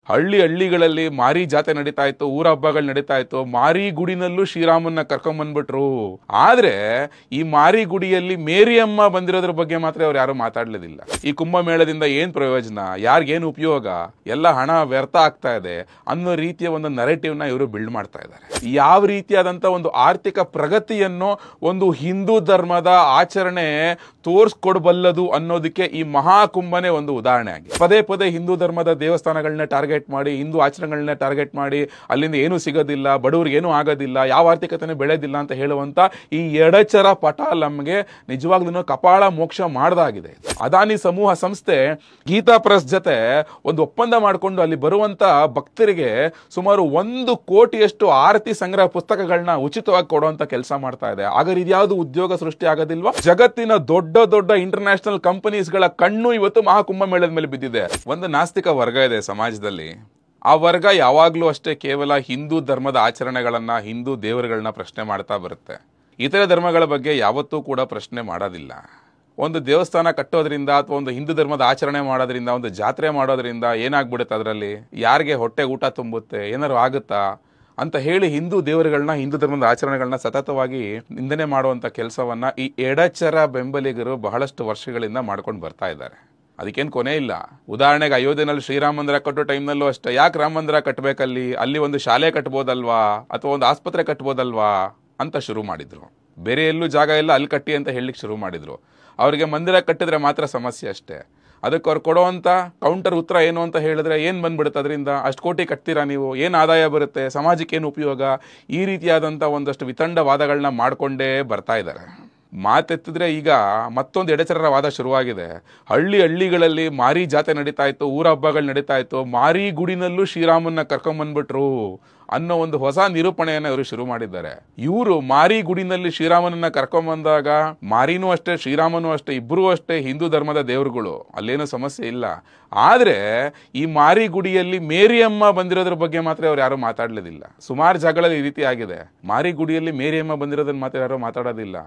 ಹಳ್ಳಿಗಳಲ್ಲಿ ಮಾರಿ ಜಾತೆ ನಡೀತಾ ಇತ್ತು, ಊರ ಹಬ್ಬಗಳು ನಡೀತಾ ಇತ್ತು. ಮಾರಿ ಗುಡಿನಲ್ಲೂ ಶ್ರೀರಾಮನ್ನ ಕರ್ಕೊಂಡ್ಬಂದ್ಬಿಟ್ರು. ಆದ್ರೆ ಈ ಮಾರಿ ಗುಡಿಯಲ್ಲಿ ಮೇರಿಯಮ್ಮ ಬಂದಿರೋದ್ರ ಬಗ್ಗೆ ಮಾತ್ರ ಅವ್ರು ಯಾರು ಮಾತಾಡ್ಲಿಲ್ಲ. ಈ ಕುಂಭಮೇಳದಿಂದ ಏನ್ ಪ್ರಯೋಜನ, ಯಾರಿಗೇನು ಉಪಯೋಗ, ಎಲ್ಲ ಹಣ ವ್ಯರ್ಥ ಆಗ್ತಾ ಇದೆ ಅನ್ನೋ ರೀತಿಯ ಒಂದು ನರೇಟಿವ್ ನ ಇವರು ಬಿಲ್ಡ್ ಮಾಡ್ತಾ ಇದ್ದಾರೆ. ಯಾವ ರೀತಿಯಾದಂತ ಒಂದು ಆರ್ಥಿಕ ಪ್ರಗತಿಯನ್ನು ಒಂದು ಹಿಂದೂ ಧರ್ಮದ ಆಚರಣೆ ತೋರ್ಸ್ಕೊಡ್ಬಲ್ಲದು ಅನ್ನೋದಕ್ಕೆ ಈ ಮಹಾಕುಂಭನೇ ಒಂದು ಉದಾಹರಣೆ ಆಗಿದೆ. ಪದೇ ಪದೇ ಹಿಂದೂ ಧರ್ಮದ ದೇವಸ್ಥಾನಗಳನ್ನ ಟಾರ್ಗೆಟ್ ಮಾಡಿ, ಹಿಂದೂ ಆಚರಣೆಗಳನ್ನ ಟಾರ್ಗೆಟ್ ಮಾಡಿ, ಅಲ್ಲಿಂದ ಏನೂ ಸಿಗೋದಿಲ್ಲ, ಬಡವರಿಗೆ ಏನೂ ಆಗೋದಿಲ್ಲ, ಯಾವ ಆರ್ಥಿಕತೆನೂ ಬೆಳೆದಿಲ್ಲ ಅಂತ ಹೇಳುವಂತ ಈ ಎಡಚರ ಪಟಾಲಂಗೆ ನಿಜವಾಗ್ಲೂ ಕಪಾಳ ಮೋಕ್ಷ ಮಾಡದಾಗಿದೆ. ಅದಾನಿ ಸಮೂಹ ಸಂಸ್ಥೆ ಗೀತಾ ಪ್ರೆಸ್ ಜೊತೆ ಒಂದು ಒಪ್ಪಂದ ಮಾಡಿಕೊಂಡು ಅಲ್ಲಿ ಬರುವಂತ ಭಕ್ತರಿಗೆ ಸುಮಾರು 1 ಕೋಟಿಯಷ್ಟು ಆರತಿ ಸಂಗ್ರಹ ಪುಸ್ತಕಗಳನ್ನ ಉಚಿತವಾಗಿ ಕೊಡುವಂತ ಕೆಲಸ ಮಾಡ್ತಾ ಇದೆ. ಆಗ ಇದ್ಯಾವುದು ಉದ್ಯೋಗ ಸೃಷ್ಟಿ ಆಗೋದಿಲ್ವಾ? ಜಗತ್ತಿನ ದೊಡ್ಡ ದೊಡ್ಡ ಇಂಟರ್ನ್ಯಾಷನಲ್ ಕಂಪನೀಸ್ ಗಳ ಕಣ್ಣು ಇವತ್ತು ಮಹಾಕುಂಭ ಮೇಳದ ಮೇಲೆ ಬಿದ್ದಿದೆ. ಒಂದು ನಾಸ್ತಿಕ ವರ್ಗ ಇದೆ ಸಮಾಜದಲ್ಲಿ. ಆ ವರ್ಗ ಯಾವಾಗ್ಲೂ ಅಷ್ಟೇ ಕೇವಲ ಹಿಂದೂ ಧರ್ಮದ ಆಚರಣೆಗಳನ್ನ, ಹಿಂದೂ ದೇವರುಗಳನ್ನ ಪ್ರಶ್ನೆ ಮಾಡ್ತಾ ಬರುತ್ತೆ. ಇತರೆ ಧರ್ಮಗಳ ಬಗ್ಗೆ ಯಾವತ್ತೂ ಕೂಡ ಪ್ರಶ್ನೆ ಮಾಡೋದಿಲ್ಲ. ಒಂದು ದೇವಸ್ಥಾನ ಕಟ್ಟೋದ್ರಿಂದ ಅಥವಾ ಒಂದು ಹಿಂದೂ ಧರ್ಮದ ಆಚರಣೆ ಮಾಡೋದ್ರಿಂದ, ಒಂದು ಜಾತ್ರೆ ಮಾಡೋದ್ರಿಂದ ಏನಾಗ್ಬಿಡುತ್ತೆ, ಅದರಲ್ಲಿ ಯಾರಿಗೆ ಹೊಟ್ಟೆ ಊಟ ತುಂಬುತ್ತೆ, ಏನಾದ್ರು ಆಗುತ್ತಾ ಅಂತ ಹೇಳಿ ಹಿಂದೂ ದೇವರುಗಳನ್ನ, ಹಿಂದೂ ಧರ್ಮದ ಆಚರಣೆಗಳನ್ನ ಸತತವಾಗಿ ನಿಂದನೆ ಮಾಡುವಂತ ಕೆಲಸವನ್ನ ಈ ಎಡಚರ ಬೆಂಬಲಿಗರು ಬಹಳಷ್ಟು ವರ್ಷಗಳಿಂದ ಮಾಡ್ಕೊಂಡು ಬರ್ತಾ ಇದ್ದಾರೆ. ಅದಕ್ಕೇನು ಕೊನೆ ಇಲ್ಲ. ಉದಾಹರಣೆಗೆ ಅಯೋಧ್ಯೆನಲ್ಲಿ ಶ್ರೀರಾಮ ಮಂದಿರ ಕಟ್ಟೋ ಟೈಮ್ನಲ್ಲೂ ಅಷ್ಟೇ, ಯಾಕೆ ರಾಮ ಮಂದಿರ ಕಟ್ಟಬೇಕಲ್ಲಿ, ಅಲ್ಲಿ ಒಂದು ಶಾಲೆ ಕಟ್ಬೋದಲ್ವಾ ಅಥವಾ ಒಂದು ಆಸ್ಪತ್ರೆ ಕಟ್ಬೋದಲ್ವಾ ಅಂತ ಶುರು ಮಾಡಿದ್ರು. ಬೇರೆ ಎಲ್ಲೂ ಜಾಗ ಇಲ್ಲ, ಅಲ್ಲಿ ಕಟ್ಟಿ ಅಂತ ಹೇಳಲಿಕ್ಕೆ ಶುರು ಮಾಡಿದ್ರು. ಅವರಿಗೆ ಮಂದಿರ ಕಟ್ಟಿದ್ರೆ ಮಾತ್ರ ಸಮಸ್ಯೆ ಅಷ್ಟೇ. ಅದಕ್ಕೆ ಅವ್ರು ಕೊಡೋವಂಥ ಕೌಂಟರ್ ಉತ್ತರ ಏನು ಅಂತ ಹೇಳಿದ್ರೆ, ಏನು ಬಂದ್ಬಿಡುತ್ತೆ ಅದರಿಂದ, ಅಷ್ಟು ಕೋಟಿ ಕಟ್ತೀರಾ ನೀವು, ಏನು ಆದಾಯ ಬರುತ್ತೆ, ಸಮಾಜಕ್ಕೆ ಏನು ಉಪಯೋಗ, ಈ ರೀತಿಯಾದಂಥ ಒಂದಷ್ಟು ವಿತಂಡ ವಾದಗಳನ್ನ ಮಾಡಿಕೊಂಡೇ ಬರ್ತಾ ಇದ್ದಾರೆ. ಮಾತೆತ್ತಿದ್ರೆ ಈಗ ಮತ್ತೊಂದು ಎಡಚರರ ವಾದ ಶುರುವಾಗಿದೆ. ಹಳ್ಳಿಗಳಲ್ಲಿ ಮಾರಿ ಜಾತೆ ನಡೀತಾ ಇತ್ತು, ಊರ ಹಬ್ಬಗಳು ನಡೀತಾ ಇತ್ತು, ಮಾರಿ ಗುಡಿನಲ್ಲೂ ಶ್ರೀರಾಮನ್ನ ಕರ್ಕೊಂಡ್ಬಂದ್ಬಿಟ್ರು ಅನ್ನೋ ಒಂದು ಹೊಸ ನಿರೂಪಣೆಯನ್ನ ಇವರು ಶುರು ಮಾಡಿದ್ದಾರೆ. ಇವರು ಮಾರಿ ಗುಡಿನಲ್ಲಿ ಶ್ರೀರಾಮನನ್ನ ಕರ್ಕೊಂಡ್ಬಂದಾಗ, ಮಾರಿನೂ ಅಷ್ಟೇ ಶ್ರೀರಾಮನೂ ಅಷ್ಟೇ, ಇಬ್ಬರೂ ಅಷ್ಟೇ ಹಿಂದೂ ಧರ್ಮದ ದೇವರುಗಳು, ಅಲ್ಲೇನೂ ಸಮಸ್ಯೆ ಇಲ್ಲ. ಆದ್ರೆ ಈ ಮಾರಿ ಗುಡಿಯಲ್ಲಿ ಮೇರಿಯಮ್ಮ ಬಂದಿರೋದ್ರ ಬಗ್ಗೆ ಮಾತ್ರ ಅವ್ರು ಯಾರು ಮಾತಾಡ್ಲಿಲ್ಲ. ಸುಮಾರು ಜಾಗಗಳಲ್ಲಿ ಈ ರೀತಿ ಆಗಿದೆ. ಮಾರಿ ಗುಡಿಯಲ್ಲಿ ಮೇರಿಯಮ್ಮ ಬಂದಿರೋದನ್ನ ಮಾತ್ರ ಯಾರು ಮಾತಾಡೋದಿಲ್ಲ.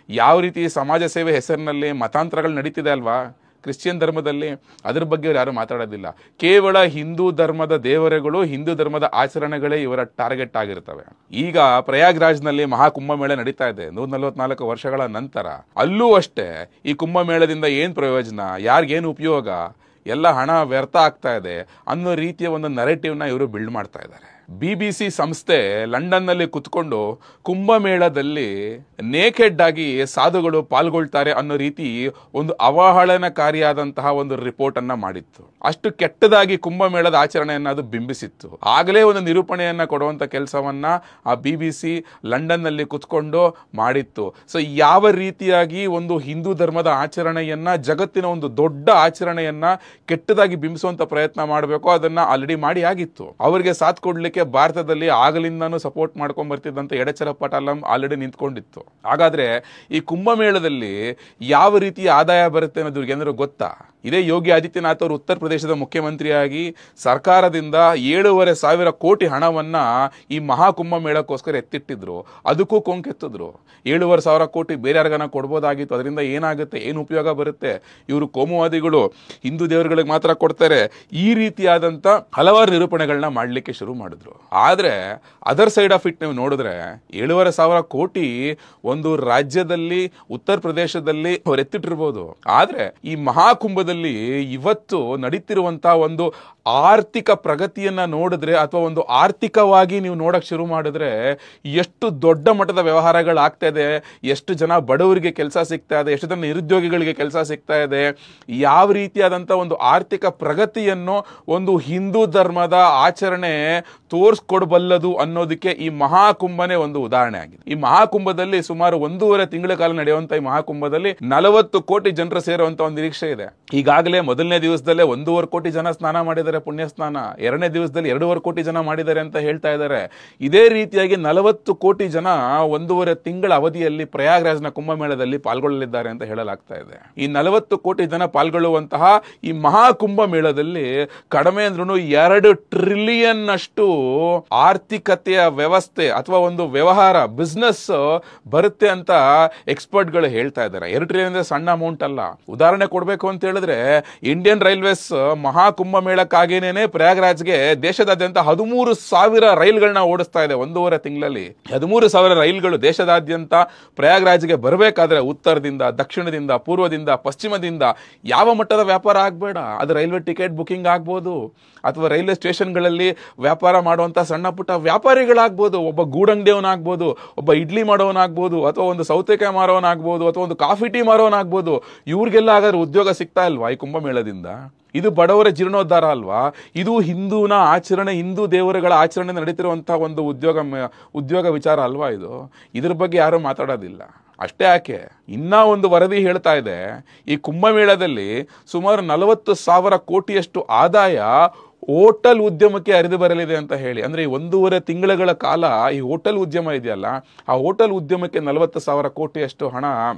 ಯಾವ ರೀತಿ ಸಮಾಜ ಸೇವೆ ಹೆಸರಿನಲ್ಲಿ ಮತಾಂತರಗಳು ನಡೀತಿದೆ ಅಲ್ವಾ ಕ್ರಿಶ್ಚಿಯನ್ ಧರ್ಮದಲ್ಲಿ, ಅದ್ರ ಬಗ್ಗೆ ಅವ್ರು ಯಾರು ಮಾತಾಡೋದಿಲ್ಲ. ಕೇವಲ ಹಿಂದೂ ಧರ್ಮದ ದೇವರುಗಳು, ಹಿಂದೂ ಧರ್ಮದ ಆಚರಣೆಗಳೇ ಇವರ ಟಾರ್ಗೆಟ್ ಆಗಿರ್ತವೆ. ಈಗ ಪ್ರಯಾಗ್ರಾಜ್ನಲ್ಲಿ ಮಹಾಕುಂಭಮೇಳ ನಡೀತಾ ಇದೆ 144 ವರ್ಷಗಳ ನಂತರ. ಅಲ್ಲೂ ಅಷ್ಟೇ ಈ ಕುಂಭಮೇಳದಿಂದ ಏನ್ ಪ್ರಯೋಜನ, ಯಾರಿಗೇನು ಉಪಯೋಗ, ಎಲ್ಲ ಹಣ ವ್ಯರ್ಥ ಆಗ್ತಾ ಇದೆ ಅನ್ನೋ ರೀತಿಯ ಒಂದು ನರೇಟಿವ್ ನ ಇವರು ಬಿಲ್ಡ್ ಮಾಡ್ತಾ ಇದ್ದಾರೆ. BBC ಸಂಸ್ಥೆ ಲಂಡನ್ನಲ್ಲಿ ಕುತ್ಕೊಂಡು ಕುಂಭಮೇಳದಲ್ಲಿ ನೇಕೆಡ್ ಆಗಿ ಸಾಧುಗಳು ಪಾಲ್ಗೊಳ್ತಾರೆ ಅನ್ನೋ ರೀತಿ ಒಂದು ಅವಹೇಳನಕಾರಿಯಾದಂತಹ ಒಂದು ರಿಪೋರ್ಟ್ ಅನ್ನ ಮಾಡಿತ್ತು. ಅಷ್ಟು ಕೆಟ್ಟದಾಗಿ ಕುಂಭಮೇಳದ ಆಚರಣೆಯನ್ನ ಅದು ಬಿಂಬಿಸಿತ್ತು. ಆಗಲೇ ಒಂದು ನಿರೂಪಣೆಯನ್ನ ಕೊಡುವಂತ ಕೆಲಸವನ್ನ ಆ BBC ಲಂಡನ್ ನಲ್ಲಿ ಕುತ್ಕೊಂಡು ಮಾಡಿತ್ತು. ಸೊ ಯಾವ ರೀತಿಯಾಗಿ ಒಂದು ಹಿಂದೂ ಧರ್ಮದ ಆಚರಣೆಯನ್ನ, ಜಗತ್ತಿನ ಒಂದು ದೊಡ್ಡ ಆಚರಣೆಯನ್ನ ಕೆಟ್ಟದಾಗಿ ಬಿಂಬಿಸುವಂತ ಪ್ರಯತ್ನ ಮಾಡಬೇಕು, ಅದನ್ನ ಆಲ್ರೆಡಿ ಮಾಡಿ ಆಗಿತ್ತು. ಅವರಿಗೆ ಸಾಥ್ ಕೊಡ್ಲಿಕ್ಕೆ ಭಾರತದಲ್ಲಿ ಆಗಲಿಂದಾನು ಸಪೋರ್ಟ್ ಮಾಡ್ಕೊಂಡ್ ಬರ್ತಿದ್ದಂತ ಎಡಚರ ಪಟಾಲಂ ಆಲ್ರೆಡಿ ನಿಂತ್ಕೊಂಡಿತ್ತು. ಹಾಗಾದ್ರೆ ಈ ಕುಂಭಮೇಳದಲ್ಲಿ ಯಾವ ರೀತಿಯ ಆದಾಯ ಬರುತ್ತೆ ಅನ್ನೋದು ಏನಾದ್ರು ಗೊತ್ತಾ? ಇದೇ ಯೋಗಿ ಆದಿತ್ಯನಾಥ್ ಅವರು ಉತ್ತರ ಪ್ರದೇಶದ ಮುಖ್ಯಮಂತ್ರಿಯಾಗಿ ಸರ್ಕಾರದಿಂದ 7,500 ಕೋಟಿ ಹಣವನ್ನ ಈ ಮಹಾಕುಂಭ ಮೇಳಕ್ಕೋಸ್ಕರ ಎತ್ತಿಟ್ಟಿದ್ರು. ಅದಕ್ಕೂ ಕೊಂಕೆತ್ತಿದ್ರು. 7,500 ಕೋಟಿ ಬೇರೆ ಯಾರಿಗಾನ ಕೊಡ್ಬೋದಾಗಿತ್ತು. ಅದರಿಂದ ಏನಾಗುತ್ತೆ, ಏನು ಉಪಯೋಗ ಬರುತ್ತೆ, ಇವರು ಕೋಮುವಾದಿಗಳು ಹಿಂದೂ ದೇವರುಗಳಿಗೆ ಮಾತ್ರ ಕೊಡ್ತಾರೆ, ಈ ರೀತಿಯಾದಂತ ಹಲವಾರು ನಿರೂಪಣೆಗಳನ್ನ ಮಾಡ್ಲಿಕ್ಕೆ ಶುರು ಮಾಡಿದ್ರು. ಆದ್ರೆ ಅದರ್ ಸೈಡ್ ಆಫ್ ಇಟ್ ನೀವು ನೋಡಿದ್ರೆ 7,500 ಕೋಟಿ ಒಂದು ರಾಜ್ಯದಲ್ಲಿ, ಉತ್ತರ ಪ್ರದೇಶದಲ್ಲಿ ಅವ್ರು ಎತ್ತಿಟ್ಟಿರ್ಬೋದು. ಆದ್ರೆ ಈ ಮಹಾಕುಂಭದಲ್ಲಿ ಇವತ್ತು ನಡೀತಿರುವಂತಹ ಒಂದು ಆರ್ಥಿಕ ಪ್ರಗತಿಯನ್ನ ನೋಡಿದ್ರೆ, ಅಥವಾ ಒಂದು ಆರ್ಥಿಕವಾಗಿ ನೀವು ನೋಡಕ್ ಶುರು ಮಾಡಿದ್ರೆ ಎಷ್ಟು ದೊಡ್ಡ ಮಟ್ಟದ ವ್ಯವಹಾರಗಳು ಆಗ್ತಾ ಇದೆ, ಎಷ್ಟು ಜನ ಬಡವರಿಗೆ ಕೆಲಸ ಸಿಗ್ತಾ ಇದೆ, ಎಷ್ಟು ಜನ ನಿರುದ್ಯೋಗಿಗಳಿಗೆ ಕೆಲಸ ಸಿಗ್ತಾ ಇದೆ, ಯಾವ ರೀತಿಯಾದಂತ ಒಂದು ಆರ್ಥಿಕ ಪ್ರಗತಿಯನ್ನು ಒಂದು ಹಿಂದೂ ಧರ್ಮದ ಆಚರಣೆ ತೋರ್ಸ್ಕೊಡ್ಬಲ್ಲದು ಅನ್ನೋದಕ್ಕೆ ಈ ಮಹಾಕುಂಭನೇ ಒಂದು ಉದಾಹರಣೆ ಆಗಿದೆ. ಈ ಮಹಾಕುಂಭದಲ್ಲಿ ಸುಮಾರು 1.5 ತಿಂಗಳ ಕಾಲ ನಡೆಯುವಂತ ಈ ಮಹಾಕುಂಭದಲ್ಲಿ 40 ಕೋಟಿ ಜನರು ಸೇರುವಂತ ಒಂದು ನಿರೀಕ್ಷೆ ಇದೆ. ಈಗಾಗಲೇ ಮೊದಲನೇ ದಿವಸದಲ್ಲೇ 1.5 ಕೋಟಿ ಜನ ಸ್ನಾನ ಮಾಡಿದ್ದಾರೆ, ಪುಣ್ಯ ಸ್ನಾನ. 2ನೇ ದಿವಸದಲ್ಲಿ 2.5 ಕೋಟಿ ಜನ ಮಾಡಿದ್ದಾರೆ ಅಂತ ಹೇಳ್ತಾ ಇದ್ದಾರೆ. ಇದೇ ರೀತಿಯಾಗಿ 40 ಕೋಟಿ ಜನ 1.5 ತಿಂಗಳ ಅವಧಿಯಲ್ಲಿ ಪ್ರಯಾಗ್ರಾಜ್ನ ಕುಂಭಮೇಳದಲ್ಲಿ ಪಾಲ್ಗೊಳ್ಳಲಿದ್ದಾರೆ ಅಂತ ಹೇಳಲಾಗ್ತಾ ಇದೆ. ಈ 40 ಕೋಟಿ ಜನ ಪಾಲ್ಗೊಳ್ಳುವಂತಹ ಈ ಮಹಾಕುಂಭ ಮೇಳದಲ್ಲಿ ಕಡಿಮೆ ಅಂದ್ರೂ 2 ಟ್ರಿಲಿಯನ್ ಅಷ್ಟು ಆರ್ಥಿಕತೆಯ ವ್ಯವಸ್ಥೆ ಅಥವಾ ಒಂದು ವ್ಯವಹಾರ, ಬಿಸ್ನೆಸ್ ಬರುತ್ತೆ ಅಂತ ಎಕ್ಸ್ಪರ್ಟ್ ಗಳು ಹೇಳ್ತಾ ಇದ್ದಾರೆ. 2 ಟ್ರಿಲಿಯನ್ ಅಂದ್ರೆ ಸಣ್ಣ ಅಮೌಂಟ್ ಅಲ್ಲ. ಉದಾಹರಣೆ ಕೊಡ್ಬೇಕು ಅಂತ ಹೇಳಿದ್ರೆ, ಇಂಡಿಯನ್ ರೈಲ್ವೇಸ್ ಮಹಾಕುಂಭ ಮೇಳಕ್ಕಾಗಿ ಹಾಗೇನೇನೆ ಪ್ರಯಾಗ್ರಾಜ್ಗೆ ದೇಶದಾದ್ಯಂತ 13,000 ರೈಲ್ಗಳನ್ನ ಓಡಿಸ್ತಾ ಇದೆ 1.5 ತಿಂಗಳಲ್ಲಿ. 13,000 ರೈಲ್ಗಳು ದೇಶದಾದ್ಯಂತ ಪ್ರಯಾಗ್ರಾಜ್ಗೆ ಬರಬೇಕಾದ್ರೆ ಉತ್ತರದಿಂದ, ದಕ್ಷಿಣದಿಂದ, ಪೂರ್ವದಿಂದ, ಪಶ್ಚಿಮದಿಂದ ಯಾವ ಮಟ್ಟದ ವ್ಯಾಪಾರ ಆಗ್ಬೇಡ. ಅದು ರೈಲ್ವೆ ಟಿಕೆಟ್ ಬುಕಿಂಗ್ ಆಗ್ಬೋದು, ಅಥವಾ ರೈಲ್ವೆ ಸ್ಟೇಷನ್ಗಳಲ್ಲಿ ವ್ಯಾಪಾರ ಮಾಡುವಂತ ಸಣ್ಣ ಪುಟ್ಟ ವ್ಯಾಪಾರಿಗಳಾಗ್ಬೋದು, ಒಬ್ಬ ಗೂಡಂಗಡಿಯವನಾಗ್ಬೋದು, ಒಬ್ಬ ಇಡ್ಲಿ ಮಾಡೋವನಾಗ್ಬೋದು, ಅಥವಾ ಒಂದು ಸೌತೆಕಾಯಿ ಮಾರೋವನಾಗ್ಬೋದು, ಅಥವಾ ಒಂದು ಕಾಫಿ ಟೀ ಮಾರೋವನಾಗ್ಬೋದು. ಇವ್ರಿಗೆಲ್ಲ ಹಾಗಾದ್ರೆ ಉದ್ಯೋಗ ಸಿಗ್ತಾ ಇಲ್ವಾ ಈ ಕುಂಭಮೇಳದಿಂದ? ಇದು ಬಡವರ ಜೀರ್ಣೋದ್ಧಾರ ಅಲ್ವಾ? ಇದು ಹಿಂದೂನ ಆಚರಣೆ, ಹಿಂದೂ ದೇವರುಗಳ ಆಚರಣೆ ನಡೀತಿರುವಂತಹ ಒಂದು ಉದ್ಯೋಗ ವಿಚಾರ ಅಲ್ವಾ ಇದು? ಇದ್ರ ಬಗ್ಗೆ ಯಾರು ಮಾತಾಡೋದಿಲ್ಲ. ಅಷ್ಟೇ ಯಾಕೆ, ಇನ್ನ ಒಂದು ವರದಿ ಹೇಳ್ತಾ ಇದೆ, ಈ ಕುಂಭಮೇಳದಲ್ಲಿ ಸುಮಾರು 40,000 ಕೋಟಿಯಷ್ಟು ಆದಾಯ ಹೋಟೆಲ್ ಉದ್ಯಮಕ್ಕೆ ಹರಿದು ಬರಲಿದೆ ಅಂತ ಹೇಳಿ. ಅಂದ್ರೆ ಈ 1.5 ತಿಂಗಳ ಕಾಲ ಈ ಹೋಟೆಲ್ ಉದ್ಯಮ ಇದೆಯಲ್ಲ, ಆ ಹೋಟೆಲ್ ಉದ್ಯಮಕ್ಕೆ 40,000 ಕೋಟಿಯಷ್ಟು ಹಣ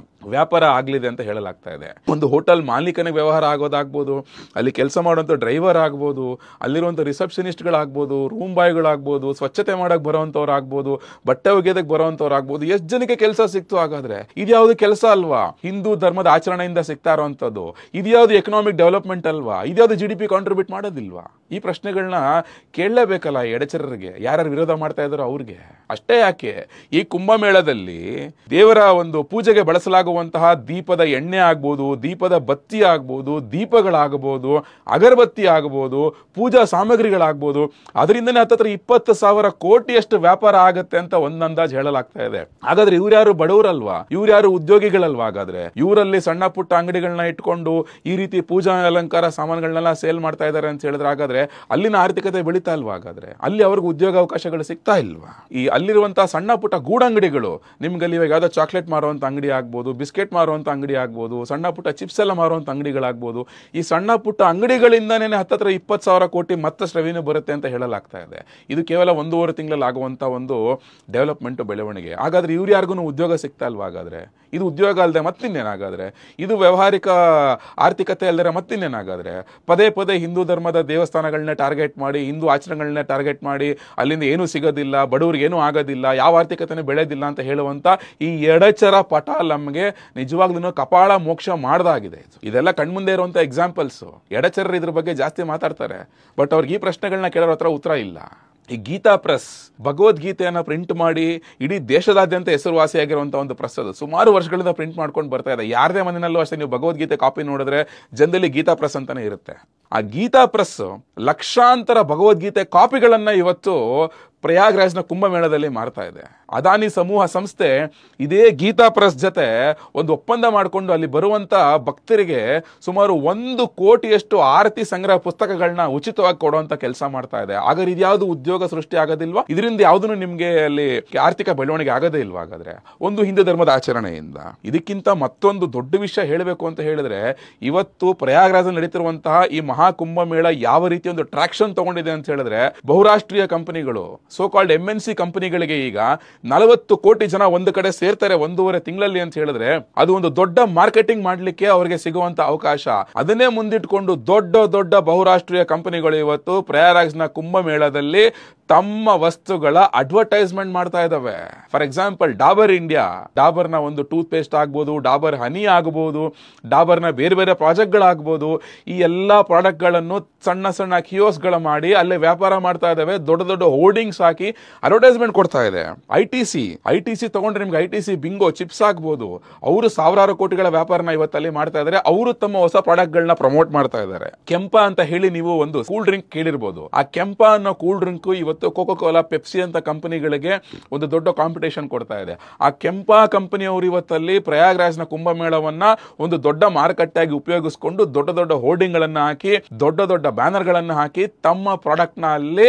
ವ್ಯಾಪಾರ ಆಗ್ಲಿದೆ ಅಂತ ಹೇಳಲಾಗ್ತಾ ಇದೆ. ಒಂದು ಹೋಟೆಲ್ ಮಾಲೀಕನಿಗೆ ವ್ಯವಹಾರ ಆಗೋದಾಗ್ಬೋದು, ಅಲ್ಲಿ ಕೆಲಸ ಮಾಡುವಂಥ ಡ್ರೈವರ್ ಆಗ್ಬೋದು, ಅಲ್ಲಿರುವಂಥ ರಿಸೆಪ್ಷನಿಸ್ಟ್ಗಳಾಗ್ಬೋದು, ರೂಮ್ ಬಾಯ್ಗಳಾಗ್ಬೋದು, ಸ್ವಚ್ಛತೆ ಮಾಡಕ್ ಬರೋವಂಥವ್ರು ಆಗ್ಬೋದು, ಬಟ್ಟೆ ಒಗೆಯೋದಕ್ಕೆ ಬರೋವಂಥವ್ರು ಆಗ್ಬೋದು. ಎಷ್ಟು ಜನಕ್ಕೆ ಕೆಲಸ ಸಿಕ್ತು ಹಾಗಾದ್ರೆ? ಇದ್ಯಾವುದು ಕೆಲಸ ಅಲ್ವಾ? ಹಿಂದೂ ಧರ್ಮದ ಆಚರಣೆಯಿಂದ ಸಿಗ್ತಾ ಇರೋವಂಥದ್ದು. ಇದ್ಯಾವುದು ಎಕನಾಮಿಕ್ ಡೆವಲಪ್ಮೆಂಟ್ ಅಲ್ವಾ? ಇದ್ಯಾವುದು GDP ಕಾಂಟ್ರಿಬ್ಯೂಟ್ ಮಾಡೋದಿಲ್ವಾ? ಈ ಪ್ರಶ್ನೆಗಳನ್ನ ಕೇಳಲೇಬೇಕಲ್ಲ ಎಡಚರರಿಗೆ, ಯಾರು ವಿರೋಧ ಮಾಡ್ತಾ ಇದ್ದಾರೋ ಅವ್ರಿಗೆ. ಅಷ್ಟೇ ಯಾಕೆ, ಈ ಕುಂಭಮೇಳದಲ್ಲಿ ದೇವರ ಒಂದು ಪೂಜೆಗೆ ಬಳಸಲಾಗುವಂತಹ ದೀಪದ ಎಣ್ಣೆ ಆಗ್ಬೋದು, ದೀಪದ ಬತ್ತಿ ಆಗ್ಬೋದು, ದೀಪಗಳಾಗಬಹುದು, ಅಗರಬತ್ತಿ ಆಗಬಹುದು, ಪೂಜಾ ಸಾಮಗ್ರಿಗಳಾಗ್ಬೋದು, ಅದರಿಂದನೇ ಹತ್ತತ್ರ 20,000 ಕೋಟಿಯಷ್ಟು ವ್ಯಾಪಾರ ಆಗತ್ತೆ ಅಂತ ಒಂದು ಅಂದಾಜು ಹೇಳಲಾಗ್ತಾ ಇದೆ. ಹಾಗಾದ್ರೆ ಇವ್ರ್ಯಾರು ಬಡವರಲ್ವಾ? ಇವ್ರ್ಯಾರು ಉದ್ಯೋಗಿಗಳಲ್ವಾ? ಹಾಗಾದ್ರೆ ಇವರಲ್ಲಿ ಸಣ್ಣ ಪುಟ್ಟ ಅಂಗಡಿಗಳನ್ನ ಇಟ್ಕೊಂಡು ಈ ರೀತಿ ಪೂಜಾ ಅಲಂಕಾರ ಸಾಮಾನುಗಳನ್ನೆಲ್ಲ ಸೇಲ್ ಮಾಡ್ತಾ ಇದ್ದಾರೆ ಅಂತ ಹೇಳಿದ್ರೆ ಹಾಗಾದ್ರೆ ಅಲ್ಲಿನ ಆರ್ಥಿಕತೆ ಬೆಳೀತಾ ಇಲ್ವಾ? ಹಾಗಾದ್ರೆ ಅಲ್ಲಿ ಅವ್ರಿಗೆ ಉದ್ಯೋಗ ಅವಕಾಶಗಳು ಸಿಗ್ತಾ ಇಲ್ವಾ? ಈ ಅಲ್ಲಿರುವಂತಹ ಸಣ್ಣ ಪುಟ್ಟ ಗೂಡಂಗಡಿಗಳು, ನಿಮ್ಗಲ್ಲಿ ಇವಾಗ ಯಾವ್ದೋ ಚಾಕ್ಲೇಟ್ ಮಾರುವಂತ ಅಂಗಡಿ ಆಗ್ಬೋದು, ಬಿಸ್ಕೆಟ್ ಮಾರುವಂತ ಅಂಗಡಿ ಆಗ್ಬೋದು, ಸಣ್ಣ ಪುಟ್ಟ ಚಿಪ್ಸ್ ಎಲ್ಲ ಮಾರುವಂತ ಅಂಗಡಿಗಳಾಗ್ಬೋದು, ಈ ಸಣ್ಣ ಪುಟ್ಟ ಅಂಗಡಿಗಳಿಂದಾನೇ ಹತ್ತತ್ರ 20,000 ಕೋಟಿ ಮತ್ತಷ್ಟು ರೆವಿನ್ಯೂ ಬರುತ್ತೆ ಅಂತ ಹೇಳಲಾಗ್ತಾ ಇದೆ. ಇದು ಕೇವಲ 1.5 ತಿಂಗಳಲ್ಲಿ ಆಗುವಂತ ಒಂದು ಡೆವಲಪ್ಮೆಂಟ್ ಬೆಳವಣಿಗೆ. ಹಾಗಾದ್ರೆ ಇವ್ರು ಯಾರಿಗೂ ಉದ್ಯೋಗ ಸಿಗ್ತಾ ಇಲ್ವಾ? ಹಾಗಾದ್ರೆ ಇದು ಉದ್ಯೋಗ ಅಲ್ಲದೆ ಮತ್ತಿನ್ನೇನಾಗಾದ್ರೆ? ಇದು ವ್ಯವಹಾರಿಕ ಆರ್ಥಿಕತೆ ಅಲ್ಲದೆ ಮತ್ತಿನ್ನೇನಾಗಾದ್ರೆ? ಪದೇ ಪದೇ ಹಿಂದೂ ಧರ್ಮದ ದೇವಸ್ಥಾನಗಳನ್ನ ಟಾರ್ಗೆಟ್ ಮಾಡಿ, ಹಿಂದೂ ಆಚರಣೆಗಳನ್ನ ಟಾರ್ಗೆಟ್ ಮಾಡಿ, ಅಲ್ಲಿಂದ ಏನೂ ಸಿಗೋದಿಲ್ಲ, ಬಡವರಿಗೆ ಏನೂ ಆಗೋದಿಲ್ಲ, ಯಾವ ಆರ್ಥಿಕತೆನೂ ಬೆಳೆದಿಲ್ಲ ಅಂತ ಹೇಳುವಂತ ಈ ಎಡಚರ ಪಟ ನಮ್ಗೆ ನಿಜವಾಗ್ಲೂ ಕಪಾಳ ಮೋಕ್ಷ ಮಾಡ್ದಾಗಿದೆ. ಇದೆಲ್ಲ ಕಣ್ಮುಂದೆ ಇರುವಂತ ಎಕ್ಸಾಂಪಲ್ಸ್. ಎಡಚರರು ಇದ್ರ ಬಗ್ಗೆ ಜಾಸ್ತಿ ಮಾತಾಡ್ತಾರೆ, ಬಟ್ ಅವ್ರಿಗೆ ಈ ಪ್ರಶ್ನೆಗಳನ್ನ ಕೇಳೋರ ಹತ್ರ ಉತ್ತರ ಇಲ್ಲ. ಈ ಗೀತಾ ಪ್ರೆಸ್ ಭಗವದ್ಗೀತೆಯನ್ನು ಪ್ರಿಂಟ್ ಮಾಡಿ ಇಡೀ ದೇಶದಾದ್ಯಂತ ಹೆಸರುವಾಸಿಯಾಗಿರುವಂಥ ಒಂದು ಪ್ರೆಸ್ ಅದು. ಸುಮಾರು ವರ್ಷಗಳಿಂದ ಪ್ರಿಂಟ್ ಮಾಡ್ಕೊಂಡು ಬರ್ತಾ ಇದೆ. ಯಾರದೇ ಮನೆಯಲ್ಲೂ ಅಷ್ಟೇ ನೀವು ಭಗವದ್ಗೀತೆ ಕಾಪಿ ನೋಡಿದ್ರೆ ಜನದಲ್ಲಿ ಗೀತಾ ಪ್ರೆಸ್ ಅಂತಾನೆ ಇರುತ್ತೆ. ಆ ಗೀತಾ ಪ್ರೆಸ್ ಲಕ್ಷಾಂತರ ಭಗವದ್ಗೀತೆ ಕಾಪಿಗಳನ್ನ ಇವತ್ತು ಪ್ರಯಾಗ್ರಾಜ್ನ ಕುಂಭಮೇಳದಲ್ಲಿ ಮಾರ್ತಾ ಇದೆ. ಅದಾನಿ ಸಮೂಹ ಸಂಸ್ಥೆ ಇದೇ ಗೀತಾ ಪ್ರೆಸ್ ಜೊತೆ ಒಂದು ಒಪ್ಪಂದ ಮಾಡಿಕೊಂಡು ಅಲ್ಲಿ ಬರುವಂತ ಭಕ್ತರಿಗೆ ಸುಮಾರು 1 ಕೋಟಿಯಷ್ಟು ಆರತಿ ಸಂಗ್ರಹ ಪುಸ್ತಕಗಳನ್ನ ಉಚಿತವಾಗಿ ಕೊಡುವಂತ ಕೆಲಸ ಮಾಡ್ತಾ ಇದೆ. ಹಾಗಾದ್ರೆ ಇದ್ಯಾವುದು ಉದ್ಯೋಗ ಸೃಷ್ಟಿ ಆಗೋದಿಲ್ವಾ? ಇದರಿಂದ ಯಾವ್ದನ್ನು ನಿಮ್ಗೆ ಅಲ್ಲಿ ಆರ್ಥಿಕ ಬೆಳವಣಿಗೆ ಆಗೋದೇ ಇಲ್ವಾ? ಹಾಗಾದ್ರೆ ಒಂದು ಹಿಂದೂ ಧರ್ಮದ ಆಚರಣೆಯಿಂದ. ಇದಕ್ಕಿಂತ ಮತ್ತೊಂದು ದೊಡ್ಡ ವಿಷಯ ಹೇಳಬೇಕು ಅಂತ ಹೇಳಿದ್ರೆ, ಇವತ್ತು ಪ್ರಯಾಗ್ರಾಜ್ ನಡೀತಿರುವಂತಹ ಈ ಮಹಾ ಕುಂಭಮೇಳ ಯಾವ ರೀತಿ ಒಂದು ಟ್ರಾಕ್ಷನ್ ತಗೊಂಡಿದೆ ಅಂತ ಹೇಳಿದ್ರೆ, ಬಹುರಾಷ್ಟ್ರೀಯ ಕಂಪನಿಗಳು, ಸೋ ಕಾಲ್ಡ್ MNC ಕಂಪನಿಗಳಿಗೆ ಈಗ 40 ಕೋಟಿ ಜನ ಒಂದು ಕಡೆ ಸೇರ್ತಾರೆ 1.5 ತಿಂಗಳಲ್ಲಿ ಅಂತ ಹೇಳಿದ್ರೆ, ಅದು ಒಂದು ದೊಡ್ಡ ಮಾರ್ಕೆಟಿಂಗ್ ಮಾಡ್ಲಿಕ್ಕೆ ಅವರಿಗೆ ಸಿಗುವಂತ ಅವಕಾಶ. ಅದನ್ನೇ ಮುಂದಿಟ್ಕೊಂಡು ದೊಡ್ಡ ದೊಡ್ಡ ಬಹುರಾಷ್ಟ್ರೀಯ ಕಂಪನಿಗಳು ಇವತ್ತು ಪ್ರಯಾಗ್ರಾಜ್ನ ಕುಂಭಮೇಳದಲ್ಲಿ ತಮ್ಮ ವಸ್ತುಗಳ ಅಡ್ವರ್ಟೈಸ್ಮೆಂಟ್ ಮಾಡ್ತಾ ಇದಾವೆ. ಫಾರ್ ಎಕ್ಸಾಂಪಲ್ ಡಾಬರ್ ಇಂಡಿಯಾ, ಡಾಬರ್ನ ಒಂದು ಟೂತ್ ಪೇಸ್ಟ್ ಆಗ್ಬೋದು, ಡಾಬರ್ ಹನಿ ಆಗಬಹುದು, ಡಾಬರ್ನ ಬೇರೆ ಬೇರೆ ಪ್ರಾಜೆಕ್ಟ್ಗಳಾಗ್ಬೋದು, ಈ ಎಲ್ಲಾ ಪ್ರಾಡಕ್ಟ್ ಗಳನ್ನು ಸಣ್ಣ ಸಣ್ಣ ಕಿಯೋಸ್ಗಳ ಮಾಡಿ ಅಲ್ಲೇ ವ್ಯಾಪಾರ ಮಾಡ್ತಾ ಇದಾವೆ. ದೊಡ್ಡ ದೊಡ್ಡ ಹೋರ್ಡಿಂಗ್ಸ್ ಹಾಕಿ ಅಡ್ವರ್ಟೈಸ್ಮೆಂಟ್ ಕೊಡ್ತಾ ಇದೆ. ಐಟಿಸಿ ತಗೊಂಡ್ರೆ ನಿಮ್ಗೆ ಐಟಿಸಿ ಬಿಂಗೋ ಚಿಪ್ಸ್ ಆಗ್ಬೋದು, ಅವರು ಸಾವಿರಾರು ಕೋಟಿಗಳ ವ್ಯಾಪಾರನ ಇವತ್ತಲ್ಲಿ ಮಾಡ್ತಾ ಇದ್ದಾರೆ. ಅವರು ತಮ್ಮ ಹೊಸ ಪ್ರಾಡಕ್ಟ್ ಗಳನ್ನ ಪ್ರಮೋಟ್ ಮಾಡ್ತಾ ಇದ್ದಾರೆ. ಕೆಂಪ ಅಂತ ಹೇಳಿ ನೀವು ಒಂದು ಕೂಲ್ ಡ್ರಿಂಕ್ ಕೇಳಿರ್ಬೋದು. ಆ ಕೆಂಪ ಅನ್ನೋ ಕೂಲ್ ಡ್ರಿಂಕ್ ಇವತ್ತು ಕೋಕೋ ಕೋಲಾ, ಪೆಪ್ಸಿ ಅಂತ ಕಂಪನಿಗಳಿಗೆ ಒಂದು ದೊಡ್ಡ ಕಾಂಪಿಟೇಷನ್ ಕೊಡ್ತಾ ಇದೆ. ಆ ಕೆಂಪ ಕಂಪನಿಯವರು ಇವತ್ತಲ್ಲಿ ಪ್ರಯಾಗ್ರಾಜ್ನ ಕುಂಭಮೇಳವನ್ನ ಒಂದು ದೊಡ್ಡ ಮಾರುಕಟ್ಟೆಯಾಗಿ ಉಪಯೋಗಿಸಿಕೊಂಡು ದೊಡ್ಡ ದೊಡ್ಡ ಹೋರ್ಡಿಂಗ್ ಗಳನ್ನ ಹಾಕಿ, ದೊಡ್ಡ ದೊಡ್ಡ ಬ್ಯಾನರ್ ಗಳನ್ನ ಹಾಕಿ ತಮ್ಮ ಪ್ರಾಡಕ್ಟ್ ನ ಅಲ್ಲಿ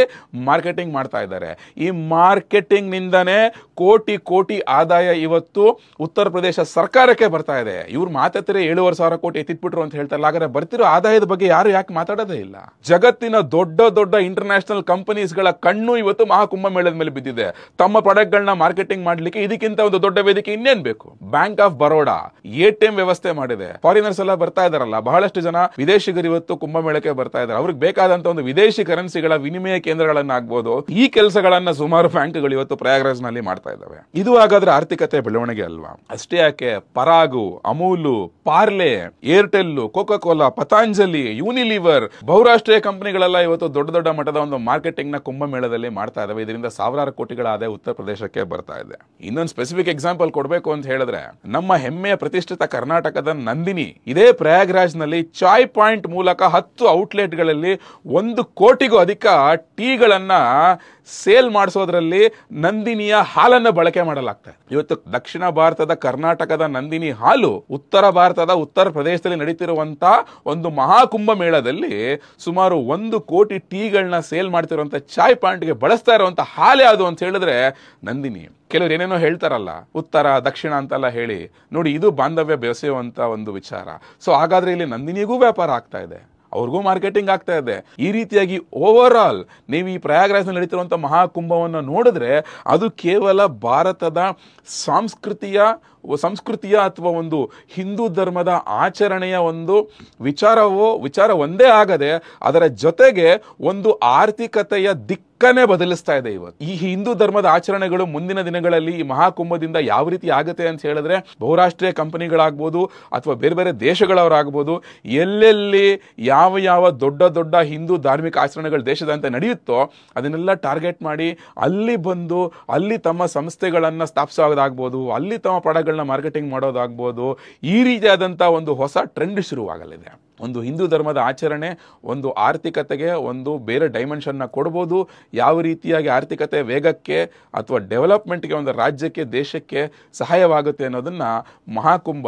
ಮಾರ್ಕೆಟಿಂಗ್ ಮಾಡ್ತಾ ಇದ್ದಾರೆ. ಈ ಮಾರ್ಕೆಟಿಂಗ್ ನಿಂದನೇ ಕೋಟಿ ಕೋಟಿ ಆದಾಯ ಇವತ್ತು ಉತ್ತರ ಪ್ರದೇಶ ಸರ್ಕಾರಕ್ಕೆ ಬರ್ತಾ ಇದೆ. ಇವ್ರು ಮಾತಾಡ್ತಾರೆ 7,500 ಕೋಟಿ ಎತ್ತಿಟ್ಬಿಟ್ರು ಅಂತ ಹೇಳ್ತಾರೆ. ಹಾಗಾದ್ರೆ ಬರ್ತಿರೋ ಆದಾಯದ ಬಗ್ಗೆ ಯಾರು ಯಾಕೆ ಮಾತಾಡೋದೇ ಇಲ್ಲ? ಜಗತ್ತಿನ ದೊಡ್ಡ ದೊಡ್ಡ ಇಂಟರ್ನ್ಯಾಷನಲ್ ಕಂಪನೀಸ್ ಗಳ ಕಣ್ಣು ಇವತ್ತು ಮಹಾಕುಂಭ ಮೇಳದ ಮೇಲೆ ಬಿದ್ದಿದೆ. ತಮ್ಮ ಪ್ರಾಡಕ್ಟ್ಗಳನ್ನ ಮಾರ್ಕೆಟಿಂಗ್ ಮಾಡ್ಲಿಕ್ಕೆ ಇದಕ್ಕಿಂತ ಒಂದು ದೊಡ್ಡ ವೇದಿಕೆ ಇನ್ನೇನ್ ಬೇಕು? ಬ್ಯಾಂಕ್ ಆಫ್ ಬರೋಡಾ ATM ವ್ಯವಸ್ಥೆ ಮಾಡಿದೆ. ಫಾರಿನರ್ಸ್ ಎಲ್ಲ ಬರ್ತಾ ಇದಾರಲ್ಲ, ಬಹಳಷ್ಟು ಜನ ವಿದೇಶಿಗರು ಇವತ್ತು ಕುಂಭಮೇಳಕ್ಕೆ ಬರ್ತಾ ಇದ್ದಾರೆ. ಅವ್ರಿಗೆ ಬೇಕಾದಂತ ಒಂದು ವಿದೇಶಿ ಕರೆನ್ಸಿಗಳ ವಿನಿಮಯ ಕೇಂದ್ರಗಳನ್ನ ಆಗ್ಬೋದು, ಈ ಕೆಲಸಗಳನ್ನ ಸುಮಾರು ಬ್ಯಾಂಕ್ಗಳು ಇವತ್ತು ಪ್ರಯಾಗ್ರಾಜ್ ನಲ್ಲಿ ಮಾಡ್ತಾ ಇದ್ದಾವೆ. ಇದು ಹಾಗಾದ್ರೆ ಆರ್ಥಿಕತೆ ಬೆಳವಣಿಗೆ ಅಲ್ವಾ? ಅಷ್ಟೇ ಯಾಕೆ, Parag, Amul, Parle, Airtel, Coca Cola, Patanjali, Unilever, ಬಹುರಾಷ್ಟ್ರೀಯ ಕಂಪನಿಗಳೆಲ್ಲ ಇವತ್ತು ದೊಡ್ಡ ದೊಡ್ಡ ಮಟ್ಟದ ಒಂದು ಮಾರ್ಕೆಟಿಂಗ್ ನ ಕುಂಭಮೇಳದಲ್ಲಿ ಮಾಡ್ತಾ ಇದಾವೆ. ಇದರಿಂದ ಸಾವಿರಾರು ಕೋಟಿಗಳ ಆದಾಯ ಉತ್ತರ ಪ್ರದೇಶಕ್ಕೆ ಬರ್ತಾ ಇದೆ. ಇನ್ನೊಂದು ಸ್ಪೆಸಿಫಿಕ್ ಎಕ್ಸಾಂಪಲ್ ಕೊಡಬೇಕು ಅಂತ ಹೇಳಿದ್ರೆ, ನಮ್ಮ ಹೆಮ್ಮೆಯ ಪ್ರತಿಷ್ಠಿತ ಕರ್ನಾಟಕದ ನಂದಿನಿ ಇದೇ ಪ್ರಯಾಗ್ರಾಜ್ ನಲ್ಲಿ ಚಾಯ್ ಪಾಯಿಂಟ್ ಮೂಲಕ 10 ಔಟ್ಲೆಟ್ಗಳಲ್ಲಿ 1 ಕೋಟಿಗೂ ಅಧಿಕ ಟೀಗಳನ್ನ ಸೇಲ್ ಮಾಡಿಸೋದ್ರಲ್ಲಿ ನಂದಿನಿಯ ಹಾಲನ್ನು ಬಳಕೆ ಮಾಡಲಾಗ್ತದೆ. ಇವತ್ತು ದಕ್ಷಿಣ ಭಾರತದ ಕರ್ನಾಟಕದ ನಂದಿನಿ ಹಾಲು ಉತ್ತರ ಭಾರತದ ಉತ್ತರ ಪ್ರದೇಶದಲ್ಲಿ ನಡೀತಿರುವಂತ ಒಂದು ಮಹಾಕುಂಭ ಮೇಳದಲ್ಲಿ ಸುಮಾರು 1 ಕೋಟಿ ಟೀಗಳನ್ನ ಸೇಲ್ ಮಾಡ್ತಿರುವಂತ ಚಾಯ್ ಪಾಯಿಂಟ್ಗೆ ಬಳಸ್ತಾ ಇರುವಂತ ಹಾಲು ಯಾವುದು ಅಂತ ಹೇಳಿದ್ರೆ ನಂದಿನಿ. ಕೆಲವರು ಏನೇನೋ ಹೇಳ್ತಾರಲ್ಲ, ಉತ್ತರ ದಕ್ಷಿಣ ಅಂತೆಲ್ಲ ಹೇಳಿ, ನೋಡಿ ಇದು ಬಾಂಧವ್ಯ ಬೆಸೆಯುವಂತ ಒಂದು ವಿಚಾರ. ಸೊ ಹಾಗಾದ್ರೆ ಇಲ್ಲಿ ನಂದಿನಿಗೂ ವ್ಯಾಪಾರ ಆಗ್ತಾ ಇದೆ, ಅವ್ರಿಗೂ ಮಾರ್ಕೆಟಿಂಗ್ ಆಗ್ತಾ ಇದೆ. ಈ ರೀತಿಯಾಗಿ ಓವರ್ ಆಲ್ ನೀವು ಈ ಪ್ರಯಾಗ್ರಾಜ್ ನಲ್ಲಿ ನಡೀತಿರುವಂತ ಮಹಾಕುಂಭವನ್ನು ನೋಡಿದ್ರೆ ಅದು ಕೇವಲ ಭಾರತದ ಸಂಸ್ಕೃತಿಯ ಅಥವಾ ಒಂದು ಹಿಂದೂ ಧರ್ಮದ ಆಚರಣೆಯ ಒಂದು ವಿಚಾರ ಒಂದೇ ಆಗದೆ ಅದರ ಜೊತೆಗೆ ಒಂದು ಆರ್ಥಿಕತೆಯ ದಿಕ್ಕನ್ನೇ ಬದಲಿಸ್ತಾ ಇದೆ. ಇವತ್ತು ಈ ಹಿಂದೂ ಧರ್ಮದ ಆಚರಣೆಗಳು ಮುಂದಿನ ದಿನಗಳಲ್ಲಿ ಈ ಮಹಾಕುಂಭದಿಂದ ಯಾವ ರೀತಿ ಆಗುತ್ತೆ ಅಂತ ಹೇಳಿದ್ರೆ, ಬಹುರಾಷ್ಟ್ರೀಯ ಕಂಪನಿಗಳಾಗ್ಬೋದು ಅಥವಾ ಬೇರೆ ಬೇರೆ ದೇಶಗಳವರಾಗ್ಬೋದು, ಎಲ್ಲೆಲ್ಲಿ ಯಾವ ದೊಡ್ಡ ಹಿಂದೂ ಧಾರ್ಮಿಕ ಆಚರಣೆಗಳು ದೇಶದಂತ ನಡೆಯುತ್ತೋ ಅದನ್ನೆಲ್ಲ ಟಾರ್ಗೆಟ್ ಮಾಡಿ ಅಲ್ಲಿ ಬಂದು ಅಲ್ಲಿ ತಮ್ಮ ಸಂಸ್ಥೆಗಳನ್ನ ಸ್ಥಾಪಿಸೋದಾಗ್ಬೋದು, ಅಲ್ಲಿ ತಮ್ಮ ಪ್ರಾಡಕ್ಟ್ಗಳನ್ನ ಮಾರ್ಕೆಟಿಂಗ್ ಮಾಡೋದಾಗ್ಬೋದು. ಈ ರೀತಿಯಾದಂಥ ಒಂದು ಹೊಸ ಟ್ರೆಂಡ್ ಶುರುವಾಗಲಿದೆ. ಒಂದು ಹಿಂದೂ ಧರ್ಮದ ಆಚರಣೆ ಒಂದು ಆರ್ಥಿಕತೆಗೆ ಒಂದು ಬೇರೆ ಡೈಮೆನ್ಷನ್ನ ಕೊಡ್ಬೋದು. ಯಾವ ರೀತಿಯಾಗಿ ಆರ್ಥಿಕತೆ ವೇಗಕ್ಕೆ ಅಥವಾ ಡೆವಲಪ್ಮೆಂಟ್ಗೆ ಒಂದು ರಾಜ್ಯಕ್ಕೆ ದೇಶಕ್ಕೆ ಸಹಾಯವಾಗುತ್ತೆ ಅನ್ನೋದನ್ನ ಮಹಾಕುಂಭ